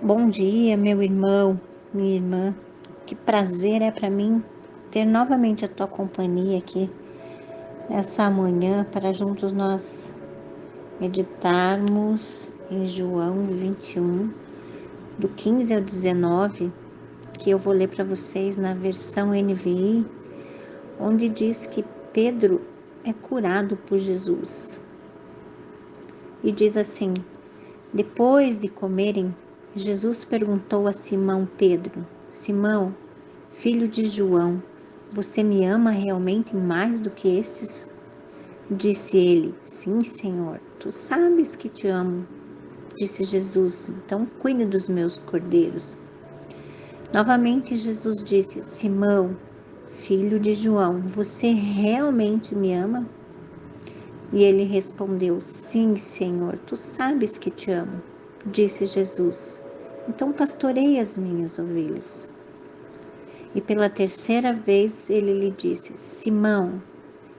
Bom dia, meu irmão, minha irmã. Que prazer é para mim ter novamente a tua companhia aqui nessa manhã para juntos nós meditarmos em João 21, do 15 ao 19, que eu vou ler para vocês na versão NVI, onde diz que Pedro é curado por Jesus. E diz assim: Depois de comerem, Jesus perguntou a Simão Pedro: Simão, filho de João, você me ama realmente mais do que estes? Disse ele: Sim, Senhor, tu sabes que te amo. Disse Jesus: Então cuide dos meus cordeiros. Novamente Jesus disse: Simão, filho de João, você realmente me ama? E ele respondeu: Sim, Senhor, tu sabes que te amo. Disse Jesus: Então pastorei as minhas ovelhas. E pela terceira vez ele lhe disse: Simão,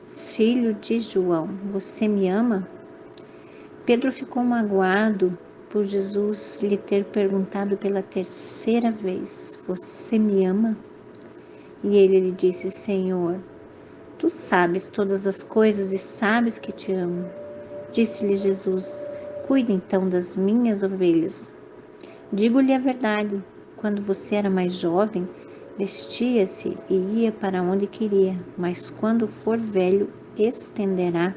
filho de João, você me ama? Pedro ficou magoado por Jesus lhe ter perguntado pela terceira vez: Você me ama? E ele lhe disse: Senhor, tu sabes todas as coisas e sabes que te amo. Disse-lhe Jesus: Cuide então das minhas ovelhas. Digo-lhe a verdade: quando você era mais jovem, vestia-se e ia para onde queria, mas quando for velho, estenderá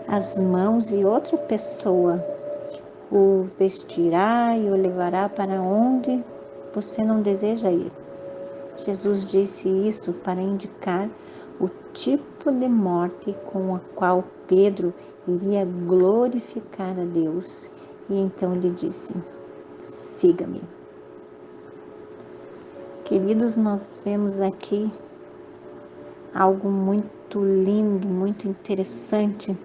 as mãos e outra pessoa o vestirá e o levará para onde você não deseja ir. Jesus disse isso para indicar o tipo de morte com a qual Pedro iria glorificar a Deus. E então lhe disse: Siga-me. Queridos, nós vemos aqui algo muito lindo, muito interessante.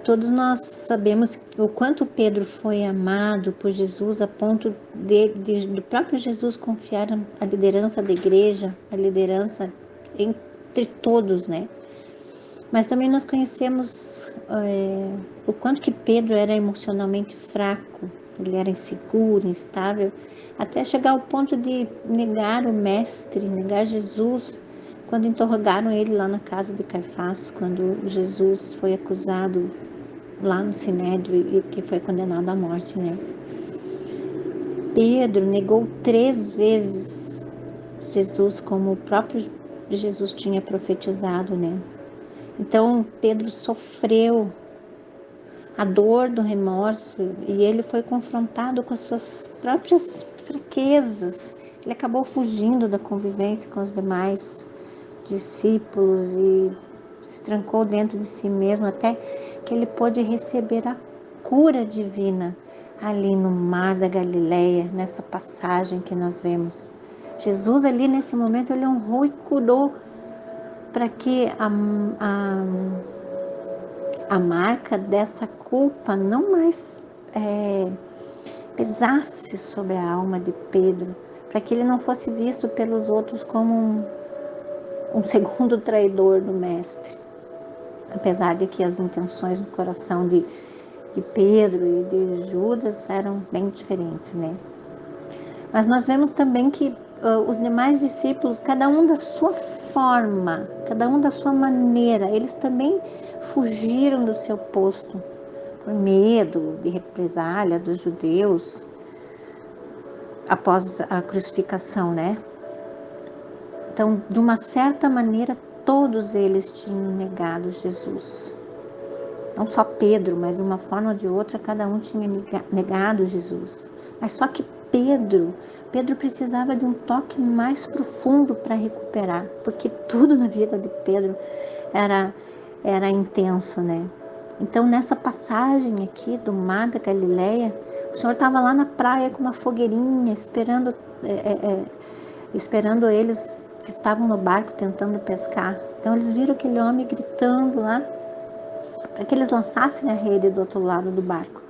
Todos nós sabemos o quanto Pedro foi amado por Jesus a ponto do próprio Jesus confiar a liderança da igreja, a liderança entre todos, né? Mas também nós conhecemos o quanto que Pedro era emocionalmente fraco, ele era inseguro, instável, até chegar ao ponto de negar o Mestre, negar Jesus, quando interrogaram ele lá na casa de Caifás, quando Jesus foi acusado lá no Sinédrio e que foi condenado à morte, né? Pedro negou 3 vezes Jesus, como o próprio Jesus tinha profetizado, né? Então Pedro sofreu a dor do remorso e ele foi confrontado com as suas próprias fraquezas. Ele acabou fugindo da convivência com os demais discípulos e se trancou dentro de si mesmo até que ele pôde receber a cura divina ali no mar da Galileia, nessa passagem que nós vemos. Jesus ali nesse momento ele honrou e curou para que a marca dessa culpa não mais pesasse sobre a alma de Pedro, para que ele não fosse visto pelos outros como um segundo traidor do mestre, apesar de que as intenções no coração de Pedro e de Judas eram bem diferentes, né? Mas nós vemos também que os demais discípulos, cada um da sua forma, cada um da sua maneira, eles também fugiram do seu posto por medo de represália dos judeus após a crucificação, né? Então, de uma certa maneira, todos eles tinham negado Jesus. Não só Pedro, mas de uma forma ou de outra, cada um tinha negado Jesus. Mas só que Pedro precisava de um toque mais profundo para recuperar, porque tudo na vida de Pedro era intenso, né? Então, nessa passagem aqui do Mar da Galileia, o Senhor estava lá na praia com uma fogueirinha, esperando eles que estavam no barco tentando pescar. Então, eles viram aquele homem gritando lá para que eles lançassem a rede do outro lado do barco.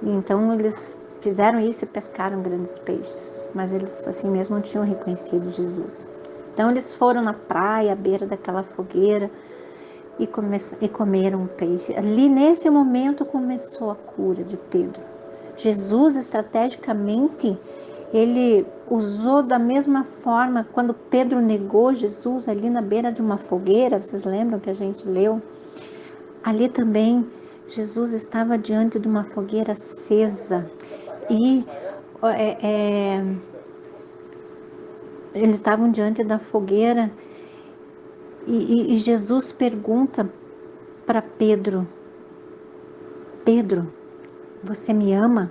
E então, eles fizeram isso e pescaram grandes peixes, mas eles assim mesmo não tinham reconhecido Jesus. Então, eles foram na praia, à beira daquela fogueira, e comeram um peixe. Ali nesse momento começou a cura de Pedro. Jesus, estrategicamente, ele usou da mesma forma quando Pedro negou Jesus ali na beira de uma fogueira. Vocês lembram que a gente leu? Ali também Jesus estava diante de uma fogueira acesa e eles estavam diante da fogueira e Jesus pergunta para Pedro: Pedro, você me ama?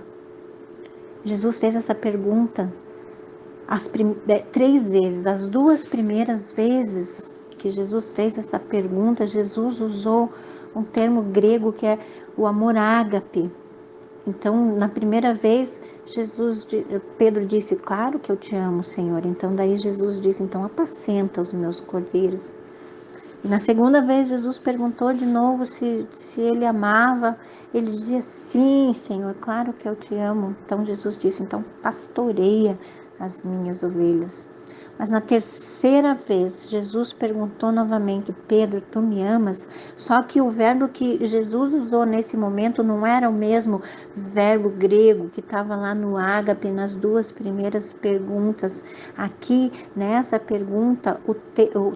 Jesus fez essa pergunta 3 vezes. As 2 primeiras vezes que Jesus fez essa pergunta, Jesus usou um termo grego que é o amor ágape. Então, na primeira vez, Pedro disse: claro que eu te amo, Senhor. Então, daí Jesus disse: então apacenta os meus cordeiros. E na segunda vez, Jesus perguntou de novo se ele amava. Ele dizia: sim, Senhor, claro que eu te amo. Então Jesus disse: então pastoreia as minhas ovelhas. Mas na terceira vez, Jesus perguntou novamente: Pedro, tu me amas? Só que o verbo que Jesus usou nesse momento não era o mesmo verbo grego que estava lá no ágape, nas 2 primeiras perguntas. Aqui, nessa pergunta, o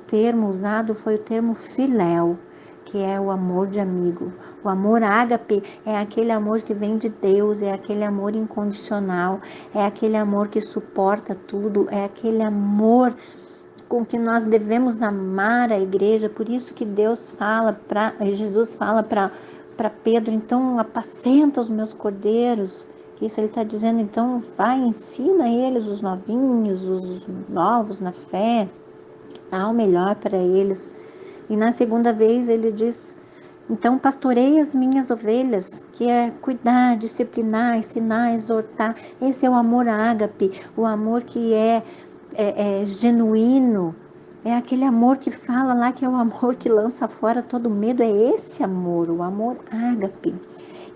termo usado foi o termo filéu, que é o amor de amigo. O amor ágape é aquele amor que vem de Deus, é aquele amor incondicional, é aquele amor que suporta tudo, é aquele amor com que nós devemos amar a igreja. Por isso que Jesus fala para Pedro: então apacenta os meus cordeiros. Isso ele está dizendo: então vai, ensina eles, os novinhos, os novos na fé, dá o melhor para eles. E na segunda vez ele diz: então pastorei as minhas ovelhas, que é cuidar, disciplinar, ensinar, exortar. Esse é o amor ágape, o amor que é genuíno. É aquele amor que fala lá que é o amor que lança fora todo medo. É esse amor, o amor ágape.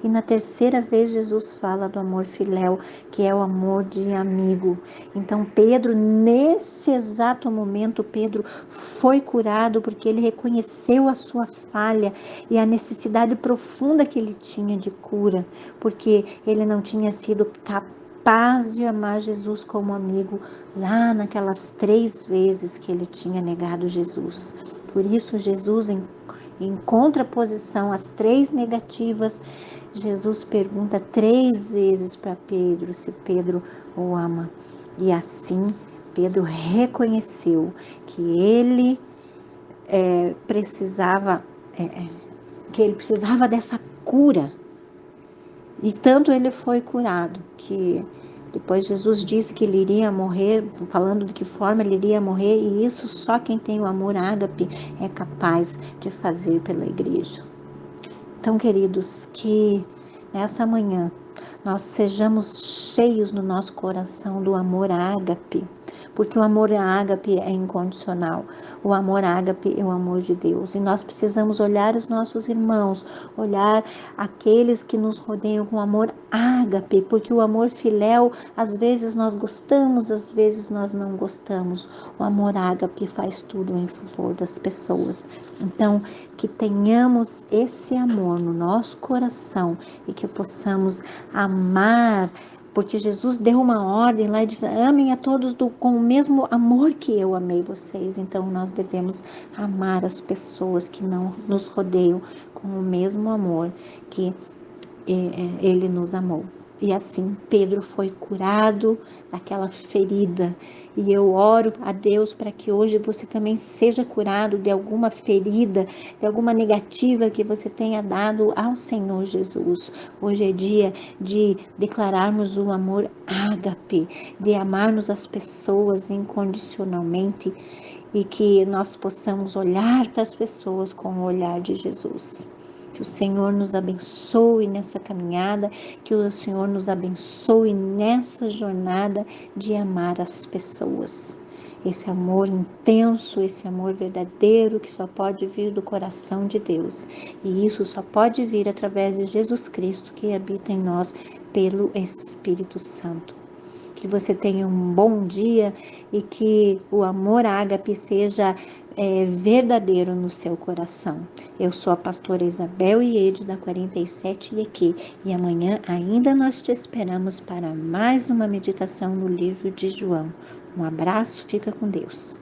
E na terceira vez Jesus fala do amor filéu, que é o amor de amigo. Então Pedro, nesse exato momento, Pedro foi curado porque ele reconheceu a sua falha e a necessidade profunda que ele tinha de cura, porque ele não tinha sido capaz de amar Jesus como amigo lá naquelas 3 vezes que ele tinha negado Jesus. Por isso Jesus, em contraposição às 3 negativas, Jesus pergunta 3 vezes para Pedro se Pedro o ama. E assim Pedro reconheceu que ele precisava dessa cura. E tanto ele foi curado que depois Jesus disse que ele iria morrer, falando de que forma ele iria morrer, e isso só quem tem o amor ágape é capaz de fazer pela igreja. Então, queridos, que nessa manhã nós sejamos cheios no nosso coração do amor ágape, porque o amor ágape é incondicional. O amor ágape é o amor de Deus. E nós precisamos olhar os nossos irmãos, olhar aqueles que nos rodeiam com amor ágape, porque o amor filéu, às vezes nós gostamos, às vezes nós não gostamos. O amor ágape faz tudo em favor das pessoas. Então, que tenhamos esse amor no nosso coração e que possamos amar, porque Jesus deu uma ordem lá e disse: amem a todos com o mesmo amor que eu amei vocês. Então nós devemos amar as pessoas que não nos rodeiam com o mesmo amor que ele nos amou. E assim Pedro foi curado daquela ferida. E eu oro a Deus para que hoje você também seja curado de alguma ferida, de alguma negativa que você tenha dado ao Senhor Jesus. Hoje é dia de declararmos o amor ágape, de amarmos as pessoas incondicionalmente e que nós possamos olhar para as pessoas com o olhar de Jesus. Que o Senhor nos abençoe nessa caminhada, que o Senhor nos abençoe nessa jornada de amar as pessoas. Esse amor intenso, esse amor verdadeiro que só pode vir do coração de Deus. E isso só pode vir através de Jesus Cristo que habita em nós pelo Espírito Santo. Que você tenha um bom dia e que o amor ágape seja verdadeiro no seu coração. Eu sou a pastora Isabel Iede da 47 IEQ e amanhã ainda nós te esperamos para mais uma meditação no livro de João. Um abraço, fica com Deus.